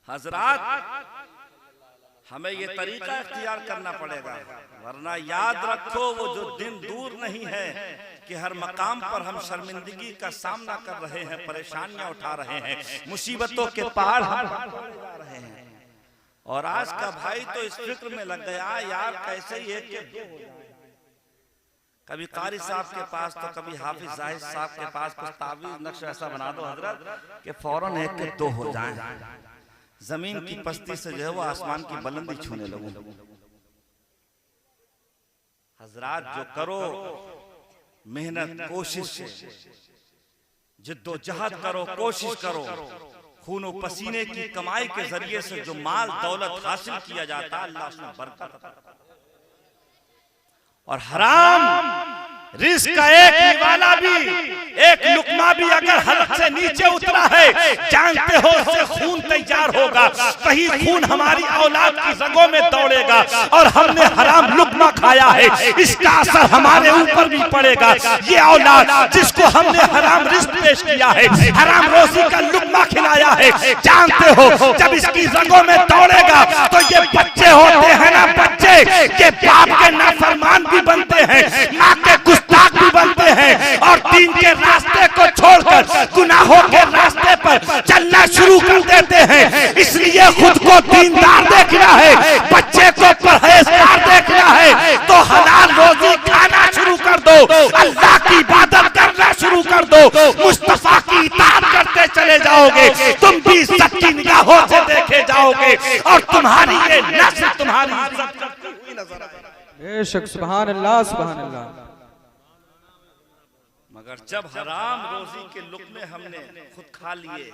हजरात, हमें ये तरीका इख्तियार करना पड़ेगा, वरना याद रखो वो जो दिन दूर नहीं है कि हर मकाम पर हम शर्मिंदगी का सामना कर रहे हैं, परेशानियां उठा रहे हैं, मुसीबतों के पहाड़ हम जा रहे हैं। और आज का भाई तो इस फिक्र में लग गया यार कैसे ये कि कभी कारी साहब के पास तो कभी हाफिज जाहिद साहब के पास कुछ तावीज नक्श ऐसा बना दो हजरत कि फौरन एक के दो हो जाएं, जमीन की पस्ती से जो है वो आसमान की बुलंदी छूने लगूं। हजरात, जो करो मेहनत कोशिश, जिद्दोजहद करो, कोशिश करो, खून और पसीने की कमाई के जरिए से जो माल दौलत हासिल किया जाता है अल्लाह उसमें बरकत। और हराम रिस्क का एक निवाला भी, एक लुकमा भी अगर हलक से नीचे उतरा है, जानते हो उससे खून तैयार होगा, वही खून हमारी औलाद की रगों में दौड़ेगा। और हमने हराम लुकमा खाया है, इसका असर हमारे ऊपर भी पड़ेगा। ये औलाद जिसको हमने हराम रिस्क पेश किया है, हराम रोजी का लुकमा खिलाया है, जानते हो जब इसकी रगों में दौड़ेगा तो ये बच्चे होते हैं ना बच्चे, ये बाप के नाफरमान भी बनते हैं, माँ के गुस्ताख भी बनते हैं, और दीन के रास्ते को छोड़कर गुनाहों के रास्ते पर चलना शुरू कर देते हैं। इसलिए खुद को दीनदार देखना है, बच्चे को परहेजगार देखना है, तो हलाल रोजी खाना शुरू कर दो, अल्लाह की इबादत करना शुरू कर दो, मुस्तफा की इताअत करते चले जाओगे, तुम भी सच्ची निगाहों से देखे जाओगे और तुम्हारी ये नस्ल तुम्हारी इज्जत करती हुई नजर आएगी। बेशक, सुभान अल्लाह, सुभान अल्लाह। मगर जब हराम रोजी के लुक़मे हमने खुद खा लिए,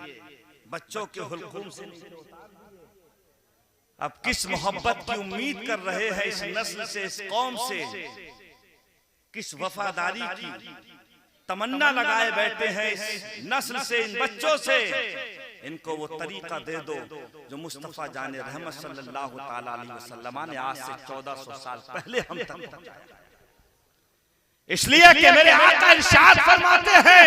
बच्चों के हुलकूम से अब किस मोहब्बत की उम्मीद कर रहे हैं इस नस्ल से, इस कौम से, किस वफादारी की तमन्ना लगाए बैठे हैं इस नस्ल से, इन बच्चों से। इनको वो तरीका दे दो जो मुस्तफा जाने रहमत सल्लल्लाहु ताला अलैहि वसल्लम ने आज से 1400 साल पहले हम तक पहुंचाया। इसलिए कि मेरे आका इरशाद फरमाते हैं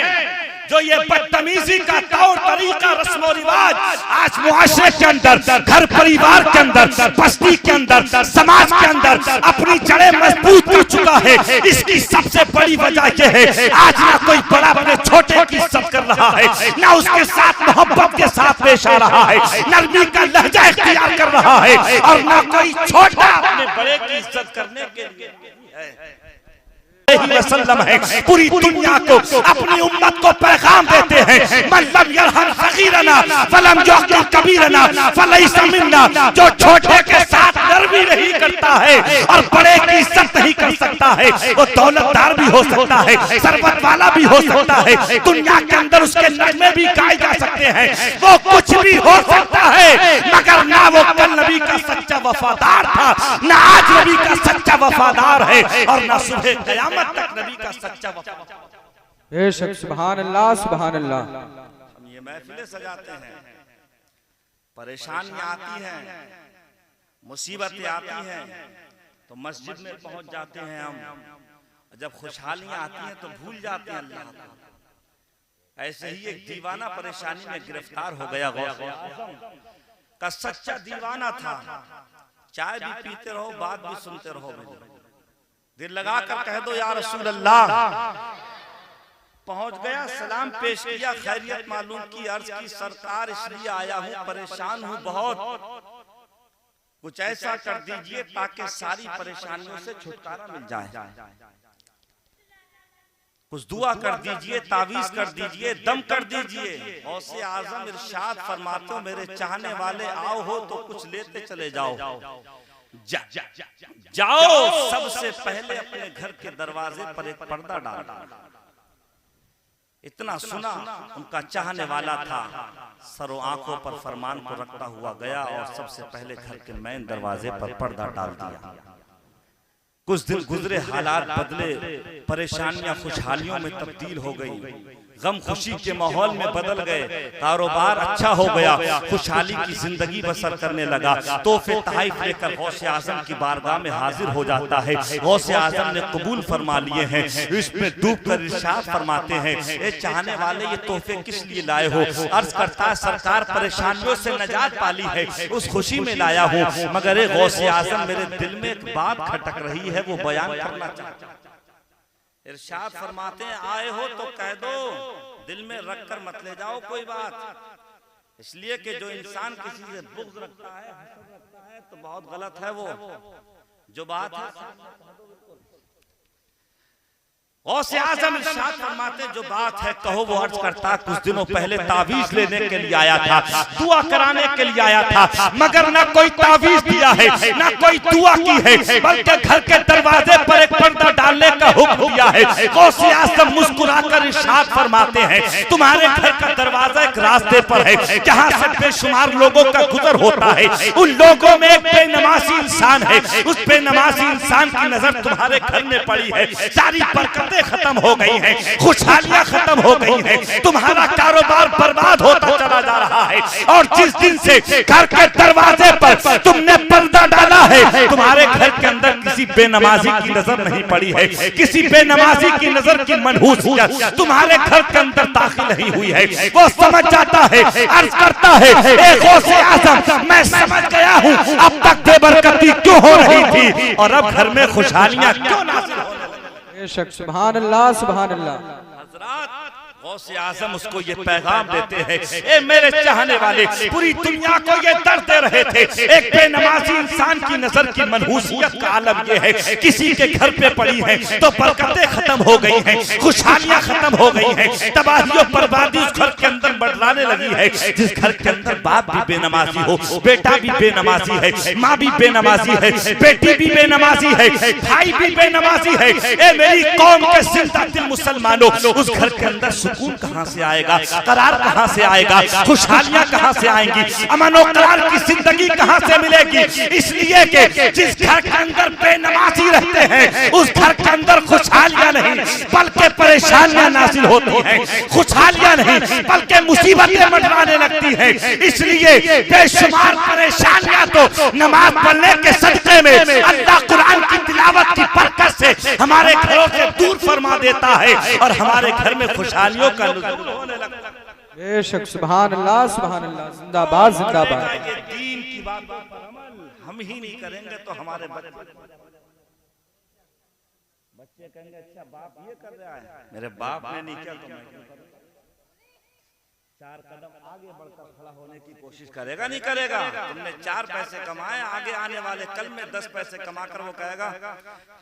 जो ये बदतमीजी का तौर तरीका रस्म और रिवाज आज मुआशरे के अंदर, घर परिवार के अंदर, बस्ती के अंदर, समाज के अंदर अपनी जड़ें मजबूत कर चुका है, इसकी सबसे बड़ी वजह यह है आज ना कोई बड़ा अपने छोटे की इज्जत कर रहा है, ना उसके साथ मोहब्बत के साथ पेश आ रहा है, नरमी का लहजा इख्तियार कर रहा है, और ना कोई छोटा अपने बड़े की इज्जत करने के लिए वसल्लम है। पूरी दुनिया को अपनी उम्मत को पैगाम देते हैं, मन लम यरहम सगीरना फलम युअक्किर कबीरना फलैसा मिन्ना। जो छोटे के साथ नरमी नहीं करता है और बड़े की इज्जत नहीं कर सकता है, वो दौलतदार भी हो सकता है, सरबत वाला भी हो सकता है, दुनिया के अंदर उसके नगमे भी गाए जा सकते हैं, वो कुछ भी हो सकता है, मगर ना वो कल नबी का सच्चा वफादार था, ना आज नबी का सच्चा वफादार है, और ना सुबह क़यामत तक नबी का सच्चा वफादार। बेशक, सुभान अल्लाह, सुभान अल्लाह। हम ये महफिलें सजाते हैं, परेशानियां आती हैं, मुसीबतें आती हैं, तो मस्जिद में पहुंच जाते हैं हम, जब खुशहालियां आती हैं तो भूल जाते हैं अल्लाह को। ऐसे ही एक दीवाना परेशानी में गिरफ्तार हो गया, गौसे आज़म का सच्चा दीवाना था, चाय भी पीते रहो, बात भी सुनते रहो, दिल लगा कर कह दो या रसूल अल्लाह। पहुंच गया, सलाम पेश किया, खैरियत मालूम की, अर्ज की सरकार इसलिए आया हूं, परेशान हूं बहुत, कुछ ऐसा कर दीजिए ताकि सारी परेशानियों से छुटकारा मिल जाए, कुछ दुआ कर दीजिए, तावीज कर दीजिए, दम कर दीजिए। गौसे आज़म इरशाद फरमाते हो मेरे चाहने वाले आओ हो तो कुछ लेते चले जाओ, जाओ सबसे पहले अपने घर के दरवाजे पर एक पर्दा डाल। इतना सुना, उनका चाहने वाला था, सरो आंखों पर फरमान को रखता हुआ गया और सबसे पहले घर के मेन दरवाजे पर पर्दा डाल दिया। कुछ दिन गुजरे, हालात बदले, परेशानियां खुशहालियों में तब्दील हो गई, गम खुशी के माहौल में बदल गए, कारोबार अच्छा हो गया, खुशहाली की जिंदगी बसर करने लगा। तो फिर तहफ़ लेकर गौसे आज़म की बारगाह में हाजिर हो जाता है। गौसे आज़म ने कबूल फरमा लिए हैं, इसमें डूब कर इरशाद फरमाते हैं, ए चाहने वाले ये तोहफे किस लिए लाए हो? अर्ज करता सरकार परेशानियों से नजात पाली है, उस खुशी में लाया हूँ, मगर ए गौसे आज़म मेरे दिल में एक बात खटक रही है, वो बयान करना चाहता हूं। इरशाद फरमाते हैं, आए हो तो कह दो, दिल में रख कर मत ले जाओ कोई बात। इसलिए कि जो इंसान किसी से बुग़्ज़ रखता है तो बहुत गलत है वो जो बात है। गौसे आज़म इरशाद फरमाते जो बात है कहो। वो अर्ज करता कुछ दिनों पहले तावीज लेने के लिए आया था, दुआ कराने के लिए आया था, मगर ना कोई तावीज दिया है ना कोई दुआ की है, बल्कि घर के दरवाजे पर एक पर्दा डालने का हुक्म दिया है। गौसे आज़म मुस्कुराकर इरशाद फरमाते हैं तुम्हारे घर का दरवाजा एक रास्ते पर है जहाँ से बेशुमार लोगों का गुजर होता है। उन लोगों में एक बेनमाजी इंसान है, उस बेनमाजी इंसान की नजर तुम्हारे घर में पड़ी है। सारी बरकत खत्म हो गई है, खुशहालियां खत्म हो गई है, तुम्हारा कारोबार बर्बाद होता चला जा रहा है। और जिस दिन से घर के दरवाजे पर तुमने पर्दा डाला है, तुम्हारे घर के अंदर किसी बेनमाजी की नजर नहीं पड़ी है, किसी बेनमाजी की नजर की मनहूसियत तुम्हारे घर के अंदर दाखिल नहीं हुई है। वो समझ जाता है, अर्ज करता है, ए गौसे आज़म मैं समझ गया हूँ अब तक बेबरकती क्यों हो रही थी और अब घर में खुशहालियां क्यों नाज़िल होने लगी। बेशक सुभान अल्लाह सुभान अल्लाह। हज़रात गौसे आज़म उसको ये पैगाम देते हैं, ए मेरे चाहने वाले पूरी दुनिया को ये दर्द दे रहे थे, एक बेनमाजी इंसान की नजर की मनहूसियत का आलम ये है, किसी के घर पे पड़ी है तो बरकतें खत्म हो गई हैं, खुशहालियां खत्म हो गई हैं, तबाही और बर्बादी उस घर के अंदर बढ़ने लगी है। जिस घर के अंदर बाप भी बेनमाजी हो, बेटा भी बेनमाजी है, माँ भी बेनमाजी है, बेटी भी बेनमाजी है, भाई भी बेनमाजी है, ए मेरी कौम के जिंदा दिल मुसलमानों, उस घर के अंदर सुकून कहां से आएगा, करार कहां से आएगा, खुशहालियां कहां से आएंगी, अमन और करार की जिंदगी कहां से मिलेगी? इसलिए कि जिस घर के अंदर बेनमाजी रहते हैं उस घर के अंदर खुशहालियां नहीं बल्कि परेशानियां नाज़िल होती हैं, खुशहालियां नहीं बल्कि मुसीबतें मंडराने लगती हैं। इसलिए बेशुमार परेशानियां तो नमाज पढ़ने के सदक़े में अल्लाह कुरान की तिलावत की बरकत से हमारे घरों से दूर फरमा देता है और हमारे घर में खुशहालियों का नुज़ूल होने लगता है। बेशक सुभान अल्लाह सुभान अल्लाह। जिंदाबाद जिंदाबाद। ये दीन की बात पर अमल हम ही नहीं करेंगे तो हमारे बच्चे कहेंगे अच्छा बाप ये कर रहा है, मेरे बाप ने नहीं किया तो मैं क्यों करूं? चार कदम आगे बढ़कर खड़ा होने की कोशिश करेगा नहीं करेगा? तुमने 4 पैसे कमाए, आगे आने वाले कल में 10 पैसे कमाकर वो कहेगा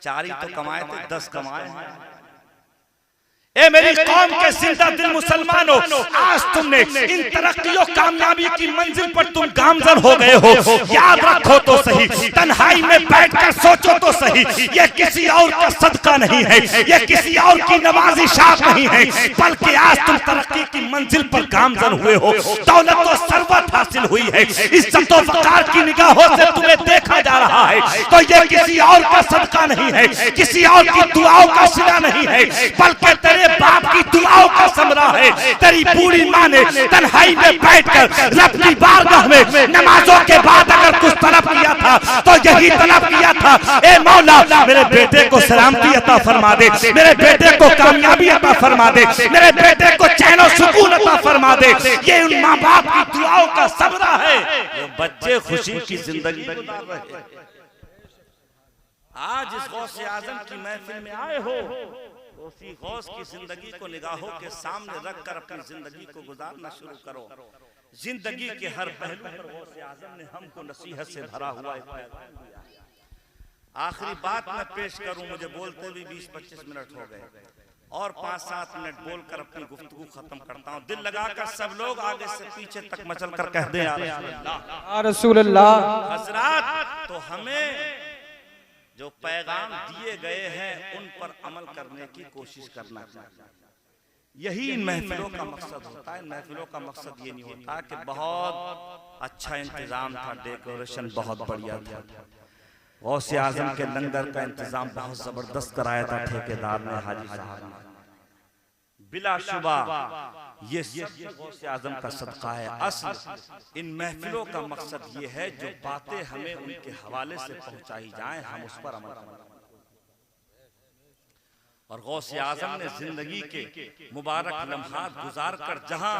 4 ही तो कमाए थे 10 कमाए। ए मेरी कौम के जिंदा दिल मुसलमानों, आज तुमने इन तरक्कियों कामयाबी की मंजिल पर तुम गामजन हो गए हो। याद रखो तो सही, तन्हाई में बैठकर सोचो तो सही, ये किसी और का सदका नहीं है, ये किसी और की नवाजिशात नहीं है, बल्कि आज तुम तरक्की की मंजिल पर गामजन हुए हो। दौलत और सरवत हासिल हुई है, इज्जत और वक़ार की निगाहों से तुम्हें देखा जा रहा है, तो ये किसी और का सदका नहीं है, किसी और की दुआओं का सिला नहीं है, बल्कि तेरे बाप की दुआओं का समरा है। तेरी बूढ़ी माँ ने तन्हाई में बैठकर रब की बारगाह में नमाजों के बाद अगर कुछ तलब किया था तो यही तलब किया था, ए मौला मेरे बेटे को सलामती अता फरमा दे, मेरे बेटे को कामयाबी अता फरमा दे, मेरे बेटे को चैन और सुकून अता फरमा दे। ये उन माँ बाप की दुआओं का समरा है, वो बच्चे खुशी की जिंदगी गुजार रहे हैं। आज इस गौसे आज़म की महफिल में आए हो, उसी गौस की जिंदगी को निगाहों के सामने रखकर अपनी जिंदगी को गुजारना शुरू करो। जिंदगी के हर पहलू पर गौसे आज़म ने हमको नसीहत से भरा हुआ एक पैगाम दिया। आखिरी बात मैं पेश करूं, मुझे बोलते भी 20-25 मिनट हो गए और 5-7 मिनट बोलकर अपनी गुफ्तगू खत्म करता हूं। दिल लगाकर सब लोग आगे से पीछे तक मचल कर कह दें या रसूल अल्लाह। हजरात तो हमें जो पैगाम दिए गए हैं उन पर अमल करने की कोशिश करना चाहिए। यही इन महफिलों का मकसद होता है। इन महफिलों का मकसद ये नहीं होता कि बहुत अच्छा इंतजाम था, डेकोरेशन बहुत बढ़िया था, गौसे आजम के लंगर का इंतजाम बहुत जबरदस्त कराया था ठेकेदार ने, हाजी साहब ने। बिलाशुबा ये गौसे आजम का सदका है। असल इन महफिलों का मकसद ये है जो बातें हमें उनके हवाले से पहुंचाई जाएं, हम उस पर अमल करें। और गौसे आजम ने जिंदगी के मुबारक लम्हात गुजार कर जहां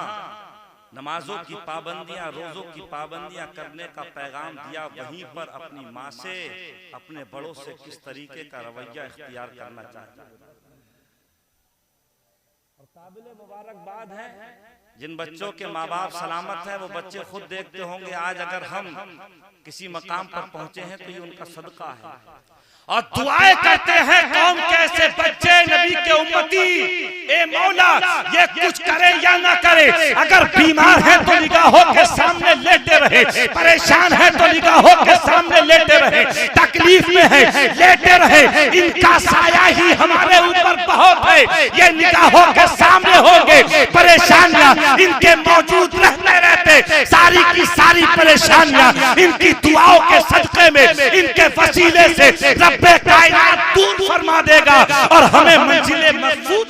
नमाजों की पाबंदियां, रोजों की पाबंदियां करने का पैगाम दिया, वहीं पर अपनी माँ से, अपने बड़ों से किस तरीके का रवैया इख्तियार करना चाहिए। और काबिल मुबारकबाद है जिन बच्चों के माँ बाप सलामत हैं, वो बच्चे खुद देखते होंगे आज अगर हम किसी मकाम पर पहुंचे हैं तो ये उनका सदका है। और दुआएं करते हैं कौम कैसे बच्चे नबी के उम्मती, ए मौला ये कुछ करे या ना करे, अगर बीमार है तो निगाहों के सामने लेटे रहे, परेशान है तो निगाहों के सामने लेटे रहे, तकलीफ में है लेटे रहे, इनका साया ही हमारे ऊपर बहुत है, ये निगाहों के सामने होंगे, परेशानियां इनके मौजूद रहते रहते सारी की सारी परेशानियां इनकी दुआओं के सदके में, इनके वसीले से रब्बे कायनात दूर फरमा देगा और हमें मंजिले महफूज।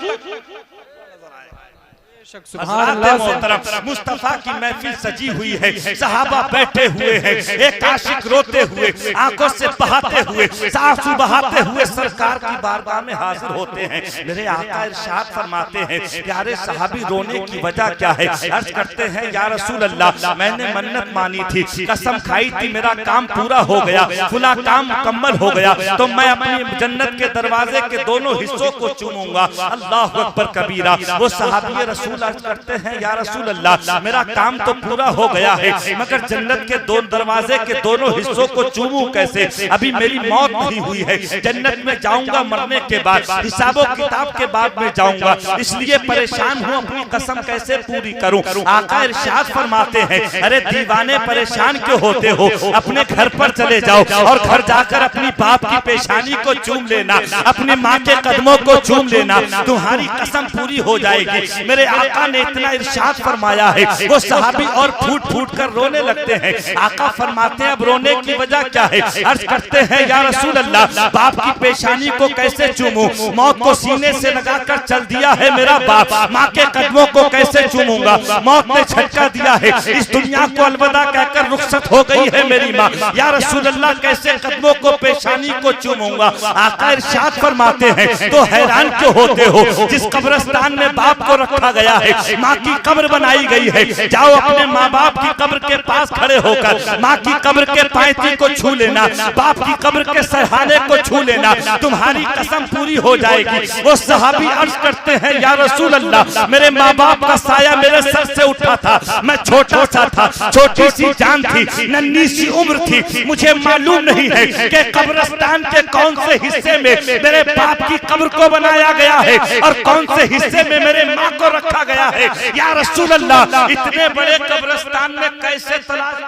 मुस्तफा की महफिल सजी हुई है, सहाबा बैठे हुए हैं, एक आशिक रोते हुए, आंखों से बहाते हुए, आंसू बहाते हुए सरकार की बारगाह में हाजिर होते हैं। मेरे आका इरशाद फरमाते हैं, प्यारे सहाबी रोने की वजह क्या है? अर्ज करते हैं, या रसूल अल्लाह मैंने मन्नत मानी थी, कसम खाई थी, मेरा काम पूरा हो गया, खुला काम मुकम्मल हो गया तो मैं अपनी जन्नत के दरवाजे के दोनों हिस्सों को चूमूंगा। अल्लाह अकबर कबीरा। वो सहाबी रसूल अर्ज करते हैं, या रसूल अल्लाह मेरा काम तो पूरा हो गया है, मगर जन्नत के दो दरवाजे के दोनों हिस्सों को चूमूं कैसे? अभी मेरी मौत नहीं हुई है, जन्नत में जाऊंगा मरने के बाद, हिसाबो किताब के बाद में जाऊंगा, इसलिए परेशान हूँ, अपनी कसम कैसे पूरी करूं? आका इरशाद फरमाते हैं, अरे दीवाने परेशान क्यों होते हो? अपने घर पर चले जाओ और घर जाकर अपनी बाप की पेशानी को चूम लेना, अपनी माँ के कदमों को चूम लेना, तुम्हारी कसम पूरी हो जाएगी। मेरे आका ने इतना इरशाद फरमाया है, वो सहाबी और फूट फूट कर रोने लगते हैं। आका फरमाते हैं, अब रोने की वजह क्या है? अर्ज करते हैं, या रसूल अल्लाह बाप की पेशानी को कैसे चूमूं? मौत को सीने से लगाकर चल दिया है मेरा बाप, माँ के कदमों को कैसे चूमूंगा? मौत ने झटका दिया है, इस दुनिया को अलविदा कहकर रुखसत हो गई है मेरी माँ, या रसूल अल्लाह कैसे कदमों को पेशानी को चूमूंगा? आका इरशाद फरमाते हैं, तो हैरान क्यों होते हो? जिस कब्रिस्तान में बाप को रखा गया है, माँ की कब्र बनाई गई है, जाओ अपने माँ बाप की कब्र के पास खड़े होकर माँ की कब्र के पायती को छू लेना, बाप की कब्र के सरहाने को छू लेना, तुम्हारी कसम पूरी हो जाएगी। वो सहाबी अर्ज करते हैं, या रसूल अल्लाह मेरे माँ बाप का साया मेरे सर से उठा था, मैं छोटा सा था, छोटी सी जान थी, नन्ही सी उम्र थी, मुझे मालूम नहीं है कि कब्रिस्तान के कौन से हिस्से में मेरे बाप की कब्र को बनाया गया है और कौन से हिस्से में मेरे माँ को रखा गया है। या रसूल अल्लाह इतने बड़े कब्रिस्तान में कैसे तलाश?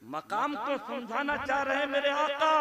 मकाम को समझाना चाह रहे हैं मेरे आका।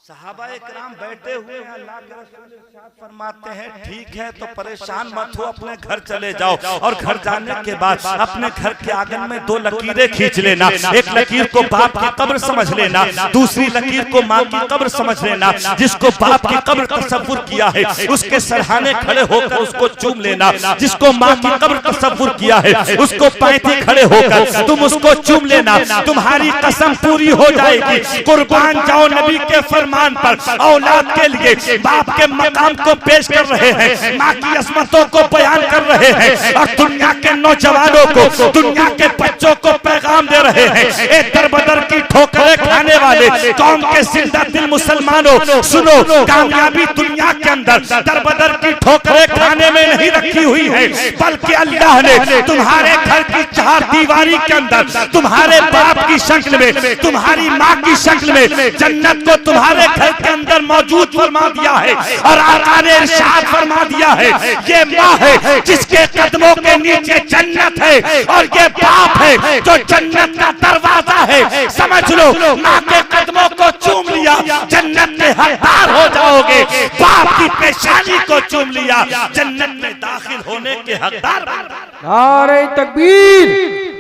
सहाबा इकराम बैठे हुए हैं, अल्लाह के रसूल इरशाद फरमाते हैं, ठीक है तो परेशान मत हो, अपने घर चले जाओ और घर जाने के बाद अपने घर के आंगन में दो लकीरें खींच लेना, एक लकीर को बाप की कब्र समझ लेना, दूसरी लकीर को माँ की कब्र समझ लेना। जिसको बाप की कब्र तसव्वुर किया है उसके सरहाने खड़े होकर उसको चूम लेना, जिसको माँ की कब्र तसव्वुर किया है उसको पैंती खड़े होकर तुम उसको चूम लेना, तुम्हारी कसम पूरी हो जाएगी। कुर्बान जाओ नबी के फरमान पर, औलाद के लिए बाप के मकाम को पेश कर रहे हैं, माँ की अजमतों को बयान कर रहे हैं और दुनिया के नौजवानों को, दुनिया के बच्चों को पैगाम दे रहे हैं। एक दरबदर की ठोकरें खाने वाले कौम के जिंदा दिल मुसलमानों, सुनो, कामयाबी दुनिया के अंदर दरबदर की ठोकरें खाने में नहीं रखी हुई है, बल्कि अल्लाह ने तुम्हारे घर की चार दीवारी के अंदर तुम्हारे बाप की शक्ल में, तुम्हारी माँ की शक्ल में जन्नत को तुम्हारे घर के अंदर मौजूद फरमा दिया है। और आका ने इरशाद फरमा दिया है, ये माँ है जिसके कदमों के नीचे जन्नत है और ये बाप है जो जन्नत का दरवाजा है। समझ लो, माँ के कदमों को चूम लिया जन्नत में हकदार हो जाओगे, बाप की पेशानी को चूम लिया जन्नत में दाखिल दाखिल होने के हकदार बन जाए। नारे तकबीर,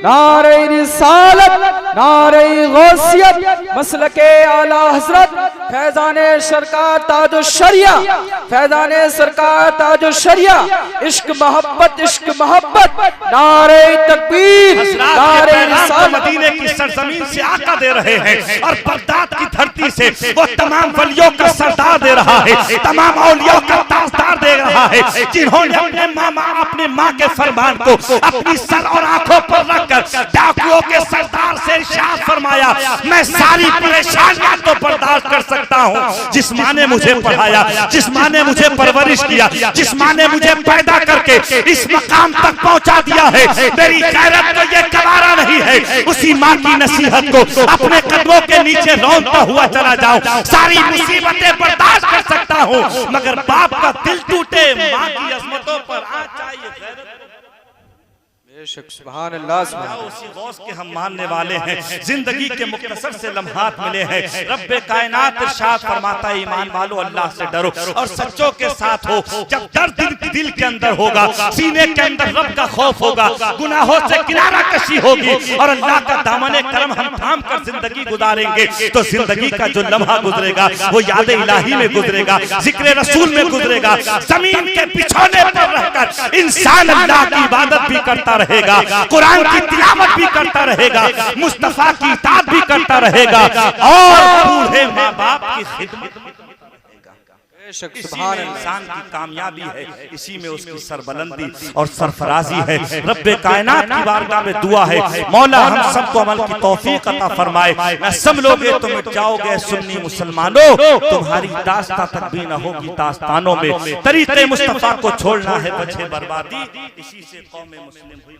नारे रिसालत, नारे गौसियत, मसलके आला हजरत फैजाने सरकार ताजो शरिया, फैजाने सरकार ताजो शरिया, इश्क मोहब्बत, नारे तकबीर, नारे रिसालत। मदीने की सरजमीन से आका दे रहे हैं और बगदाद की धरती से वो तमाम वलियों का सरदार दे रहा है, तमाम औलियों का ताजदार दे रहा है, जिन्होंने अपने माँ के फरमान को अपनी सर और आंखों पर रखकर डाकुओं के सरदार से इरशाद फरमाया, मैं सारी परेशानियां तो बर्दाश्त कर सकता हूँ। जिस माँ ने मुझे पढ़ाया, जिस माँ ने मुझे परवरिश किया, जिस माँ ने मुझे पैदा करके इस मकाम तक पहुँचा दिया है, मेरी गैरत तो ये गवारा नहीं है उसी माँ की नसीहत को अपने कदमों के नीचे रौंदता हुआ चला जाऊं। सारी मुसीबतें बर्दाश्त कर सकता हूँ, मगर बाप का दिल टूटे माँ की अजमतों पर आ चाहिए गैरत। बेशक सुभान अल्लाह, सुभान अल्लाह। उसी गौस के हम मानने वाले हैं। जिंदगी के मुख्तसर से लम्हात मिले हैं। रब्बे कायनात इरशाद फरमाता है, ईमान वालो अल्लाह से डरो और सच्चों के साथ हो। जब दर्द दिल के अंदर होगा, सीने के अंदर रब का खौफ होगा, गुनाहों से किनारा कशी होगी और अल्लाह का दामने करम हम थाम कर जिंदगी गुजारेंगे, तो जिंदगी का जो लम्हा गुजरेगा वो याद इलाही में गुजरेगा, जिक्र रसूल में गुजरेगा। जमीन के बिछोने पर रहकर इंसान अल्लाह की इबादत भी करता रहेगा, कुरान की तिलावत भी करता रहेगा, मुस्तफा की इताअत भी करता रहेगा और बूढ़े माँ बाप की खिदमत भी करता रहेगा। बेशक इसी सुभान में अल्लाह। इंसान की कामयाबी है, इसी में उसकी सरबलंदी और सरफराजी है। रब्बे कायनात की बारगाह में दुआ है, मौला हम सबको अमल की तौफीक अता फरमाए। मैं सब लोगे तो मिट जाओगे सुन्नी मुसलमानों, तुम्हारी दास्तां तक भी न होगी दास्तानों में। तरीक़े मुस्तफा को छोड़ना है बचे बर्बादी, इसी से कौम मुस्लिम हुई।